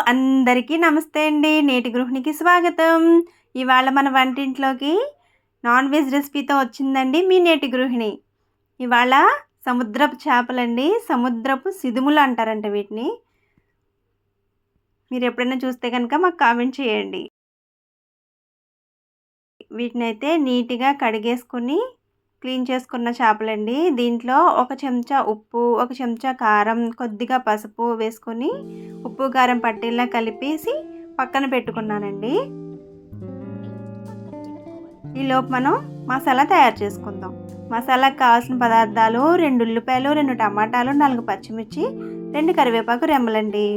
అందరికీ నమస్తే అండి. నేటి గృహిణికి స్వాగతం. ఇవాళ మన వంటింట్లోకి నాన్ వెజ్ రెసిపీతో వచ్చిందండి మీ నేటి గృహిణి. ఇవాళ సముద్రపు చేపలండి. సముద్రపు సిదుములు అంటారంట వీటిని. మీరు ఎప్పుడైనా చూస్తే కనుక మాకు కామెంట్ చేయండి. వీటినైతే నీట్‌గా కడిగేసుకొని క్లీన్ చేసుకున్న చేపలండి. దీంట్లో ఒక చెంచా ఉప్పు, ఒక చెంచా కారం, కొద్దిగా పసుపు వేసుకొని ఉప్పు, కారం పట్టేలా కలిపేసి పక్కన పెట్టుకున్నానండి. ఈలోపు మనం మసాలా తయారు చేసుకుందాం. మసాలాకు కావాల్సిన పదార్థాలు 2 ఉల్లిపాయలు, 2 టమాటాలు, 4 పచ్చిమిర్చి, 2 కరివేపాకు రెమ్మలండి.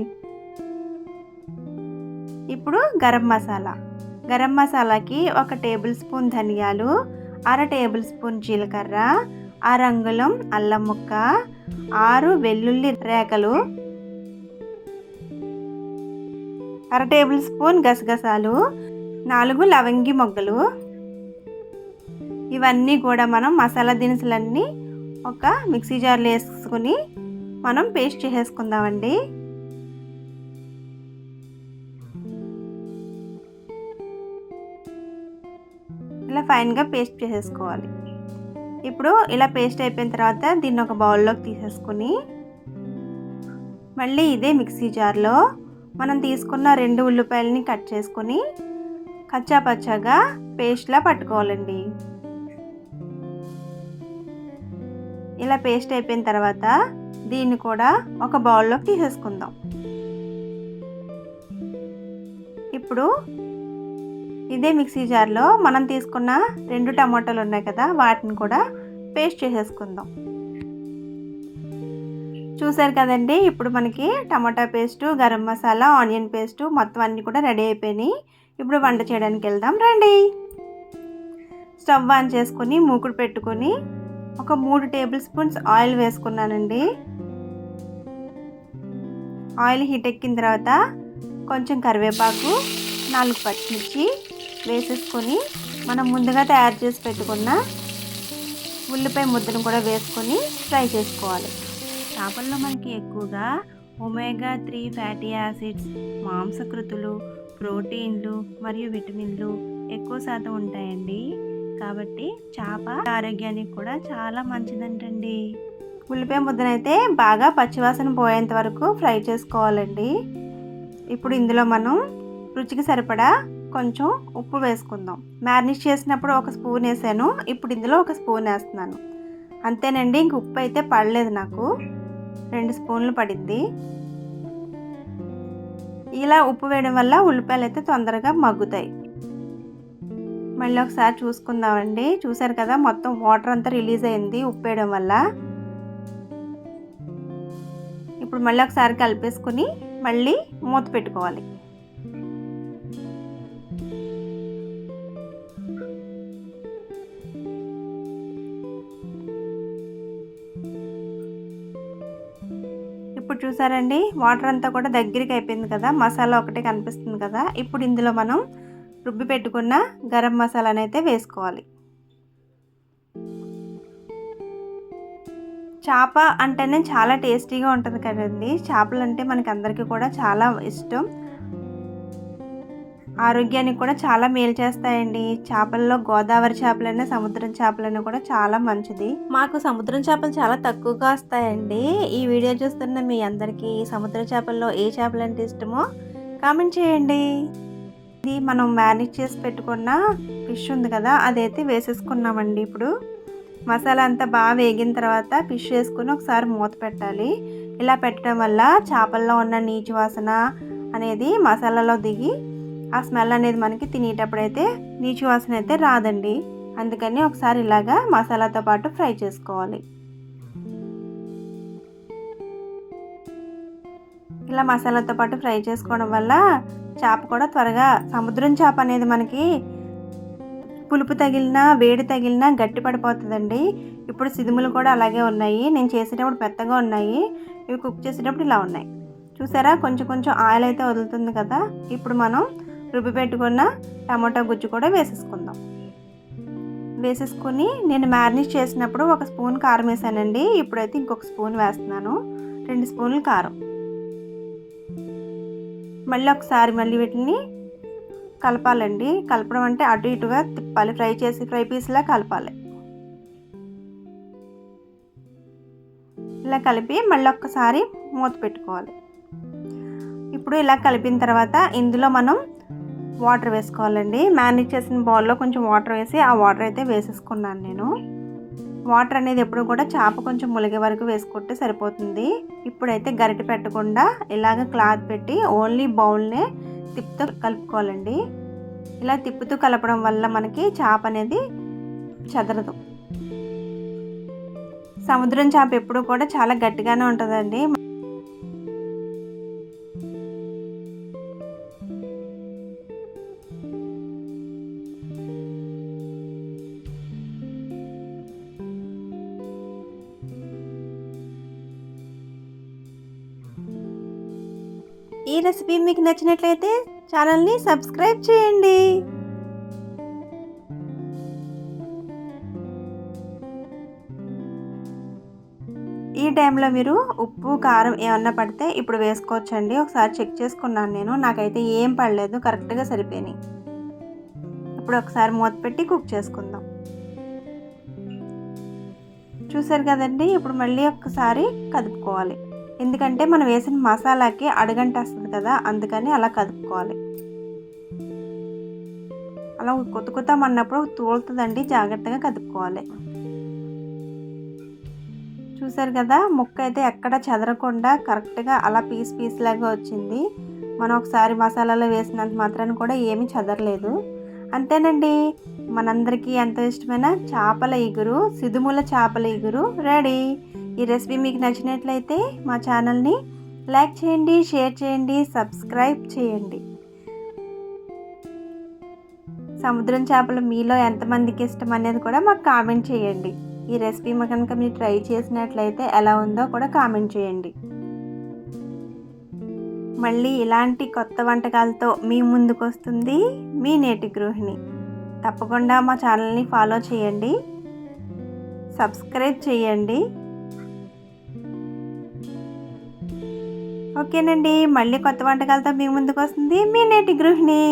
ఇప్పుడు గరం మసాలాకి 1 టేబుల్ స్పూన్ ధనియాలు, 1/2 టేబుల్ స్పూన్ జీలకర్ర, 1 అంగుళం అల్లం ముక్క, 6 వెల్లుల్లి రేఖలు, 1/2 టేబుల్ స్పూన్ గసగసాలు, 4 లవంగి మొగ్గలు. ఇవన్నీ కూడా మనం మసాలా దినుసులన్నీ ఒక మిక్సీ జార్లో వేసుకుని మనం పేస్ట్ చేసేసుకుందామండి. ఇలా ఫైన్గా పేస్ట్ చేసేసుకోవాలి. ఇప్పుడు ఇలా పేస్ట్ అయిపోయిన తర్వాత దీన్ని ఒక బౌల్లోకి తీసేసుకుని మళ్ళీ ఇదే మిక్సీ జార్లో మనం తీసుకున్న 2 ఉల్లిపాయలని కట్ చేసుకొని కచ్చా పచ్చాగా పేస్ట్లా పట్టుకోవాలండి. ఇలా పేస్ట్ అయిపోయిన తర్వాత దీన్ని కూడా ఒక బౌల్లోకి తీసేసుకుందాం. ఇప్పుడు ఇదే మిక్సీ జార్లో మనం తీసుకున్న 2 టమాటాలు ఉన్నాయి కదా, వాటిని కూడా పేస్ట్ చేసేసుకుందాం. చూసారు కదండి, ఇప్పుడు మనకి టమాటా paste, garam masala, onion paste మొత్తం అన్నీ కూడా రెడీ అయిపోయినాయి. ఇప్పుడు వంట చేయడానికి వెళ్దాం రండి. స్టవ్ ఆన్ చేసుకొని మూకుడు పెట్టుకొని ఒక 3 టేబుల్ స్పూన్స్ ఆయిల్ వేసుకున్నానండి. ఆయిల్ హీట్ ఎక్కిన తర్వాత కొంచెం కరివేపాకు, 4 పచ్చిమిర్చి వేసేసుకొని మనం ముందుగా తయారు చేసి పెట్టుకున్న ఉల్లిపాయ ముద్దను కూడా వేసుకొని ఫ్రై చేసుకోవాలి. చేపల్లో మనకి ఎక్కువగా ఒమేగా 3 ఫ్యాటీ యాసిడ్స్, మాంసకృతులు, ప్రోటీన్లు మరియు విటమిన్లు ఎక్కువ శాతం ఉంటాయండి. కాబట్టి చేప ఆరోగ్యానికి కూడా చాలా మంచిదంటండి. ఉల్లిపాయ ముద్దనైతే బాగా పచ్చివాసన పోయేంత వరకు ఫ్రై చేసుకోవాలండి. ఇప్పుడు ఇందులో మనం రుచికి సరిపడా కొంచెం ఉప్పు వేసుకుందాం. మ్యారినేట్ చేసినప్పుడు 1 స్పూన్ వేసాను, ఇప్పుడు ఇందులో 1 స్పూన్ వేస్తున్నాను. అంతేనండి, ఇంక ఉప్పు అయితే పడలేదు, నాకు 2 స్పూన్లు పడింది. ఇలా ఉప్పు వేయడం వల్ల ఉల్లిపాయలు అయితే తొందరగా మగ్గుతాయి. మళ్ళీ ఒకసారి చూసుకుందామండి. చూసారు కదా, మొత్తం వాటర్ అంతా రిలీజ్ అయింది ఉప్పు వేయడం వల్ల. ఇప్పుడు మళ్ళీ ఒకసారి కలిపేసుకుని మళ్ళీ మూత పెట్టుకోవాలి. ఇప్పుడు చూసారండి, వాటర్ అంతా కూడా దగ్గరికి అయిపోయింది కదా, మసాలా ఒకటే కనిపిస్తుంది కదా. ఇప్పుడు ఇందులో మనం రుబ్బి పెట్టుకున్న గరం మసాలాని అయితే వేసుకోవాలి. చేప అంటేనే చాలా టేస్టీగా ఉంటుంది కదండి. చేపలు అంటే మనకి అందరికీ కూడా చాలా ఇష్టం. ఆరోగ్యానికి కూడా చాలా మేలు చేస్తాయండి. చేపల్లో గోదావరి చేపలైనా, సముద్రం చేపలైనా కూడా చాలా మంచిది. మాకు సముద్రం చేపలు చాలా తక్కువగా వస్తాయండి. ఈ వీడియో చూస్తున్న మీ అందరికీ సముద్ర చేపల్లో ఏ చేపలు అంటే ఇష్టమో కామెంట్ చేయండి. ఇది మనం మ్యారినేట్ చేసి పెట్టుకున్న ఫిష్ ఉంది కదా, అదైతే వేసేసుకున్నామండి. ఇప్పుడు మసాలా అంతా బాగా వేగిన తర్వాత ఫిష్ వేసుకుని ఒకసారి మూత పెట్టాలి. ఇలా పెట్టడం వల్ల చేపల్లో ఉన్న నీచు వాసన అనేది మసాలాలో దిగి ఆ స్మెల్ అనేది మనకి తినేటప్పుడైతే నీచు వాసన అయితే రాదండి. అందుకని ఒకసారి ఇలాగా మసాలాతో పాటు ఫ్రై చేసుకోవాలి. ఇలా మసాలాతో పాటు ఫ్రై చేసుకోవడం వల్ల చేప కూడా త్వరగా, సముద్రం చేప అనేది మనకి పులుపు తగిలినా, వేడి తగిలినా గట్టి పడిపోతుందండి. ఇప్పుడు సిదుములు కూడా అలాగే ఉన్నాయి. నేను చేసేటప్పుడు పెద్దగా ఉన్నాయి, ఇవి కుక్ చేసేటప్పుడు ఇలా ఉన్నాయి. చూసారా, కొంచెం కొంచెం ఆయిల్ అయితే వదులుతుంది కదా. ఇప్పుడు మనం రుబ్బి పెట్టుకున్న టమాటా గుజ్జు కూడా వేసేసుకుందాం. వేసేసుకొని నేను మ్యారినేట్ చేసినప్పుడు 1 స్పూన్ కారం వేసానండి. ఇప్పుడైతే ఇంకొక స్పూన్ వేస్తున్నాను, 2 స్పూన్లు కారం. మళ్ళీ ఒకసారి వీటిని కలపాలండి. కలపడం అంటే అటు ఇటుగా తిప్పాలి, ఫ్రై పీస్లా కలపాలి. ఇలా కలిపి మళ్ళీ ఒక్కసారి మూత పెట్టుకోవాలి. ఇప్పుడు ఇలా కలిపిన తర్వాత ఇందులో మనం వాటర్ వేసుకోవాలండి. మ్యారినేట్ చేసిన బౌల్లో కొంచెం వాటర్ వేసి ఆ వాటర్ అయితే వేసేసుకున్నాను నేను. వాటర్ అనేది ఎప్పుడు కూడా చేప కొంచెం ములిగే వరకు వేసుకుంటే సరిపోతుంది. ఇప్పుడైతే గరిటె పెట్టకుండా ఇలాగ క్లాత్ పెట్టి ఓన్లీ బౌల్నే తిప్పుతూ కలుపుకోవాలండి. ఇలా తిప్పుతూ కలపడం వల్ల మనకి చేప అనేది చెదరదు. సముద్రం చేప ఎప్పుడు కూడా చాలా గట్టిగానే ఉంటుందండి. ఈ రెసిపీ మీకు నచ్చినట్లయితే ఛానల్ని సబ్స్క్రైబ్ చేయండి. ఈ టైంలో మీరు ఉప్పు కారం ఏమన్నా పడితే ఇప్పుడు వేసుకోవచ్చండి. ఒకసారి చెక్ చేసుకున్నాను నేను, నాకైతే ఏం పడలేదు, కరెక్ట్గా సరిపోయినాయి. ఇప్పుడు ఒకసారి మూత పెట్టి కుక్ చేసుకుందాం. చూసారు కదండి, ఇప్పుడు మళ్ళీ ఒక్కసారి కదుపుకోవాలి. ఎందుకంటే మనం వేసిన మసాలాకి అడుగంటేస్తుంది కదా, అందుకని అలా కదుపుకోవాలి. అలా కొత్తుకుతామన్నప్పుడు తోలుతుందండి, జాగ్రత్తగా కదుపుకోవాలి. చూసారు కదా, ముక్క అయితే ఎక్కడ చెదరకుండా కరెక్ట్గా అలా పీస్ లాగా వచ్చింది. మనం ఒకసారి మసాలాలో వేసినంత మాత్రాన్ని కూడా ఏమీ చెదరలేదు. అంతేనండి, మనందరికీ ఎంతో ఇష్టమైన చేపల ఇగురు, సిదుముల చేపల ఇగురు రెడీ. ఈ రెసిపీ మీకు నచ్చినట్లయితే మా ఛానల్ని లైక్ చేయండి, షేర్ చేయండి, సబ్స్క్రైబ్ చేయండి. సముద్రం చేపలు మీలో ఎంతమందికి ఇష్టం అనేది కూడా మాకు కామెంట్ చేయండి. ఈ రెసిపీ కనుక మీరు ట్రై చేసినట్లయితే ఎలా ఉందో కూడా కామెంట్ చేయండి. మళ్ళీ ఇలాంటి కొత్త వంటకాలతో మీ ముందుకు వస్తుంది మీ నేటి గృహిణి. తప్పకుండా మా ఛానల్ని ఫాలో చేయండి, సబ్స్క్రైబ్ చేయండి. ఓకేనండి, మళ్ళీ కొత్త వంటకాలతో మీ ముందుకు వస్తుంది మీ నేటి గృహిణి.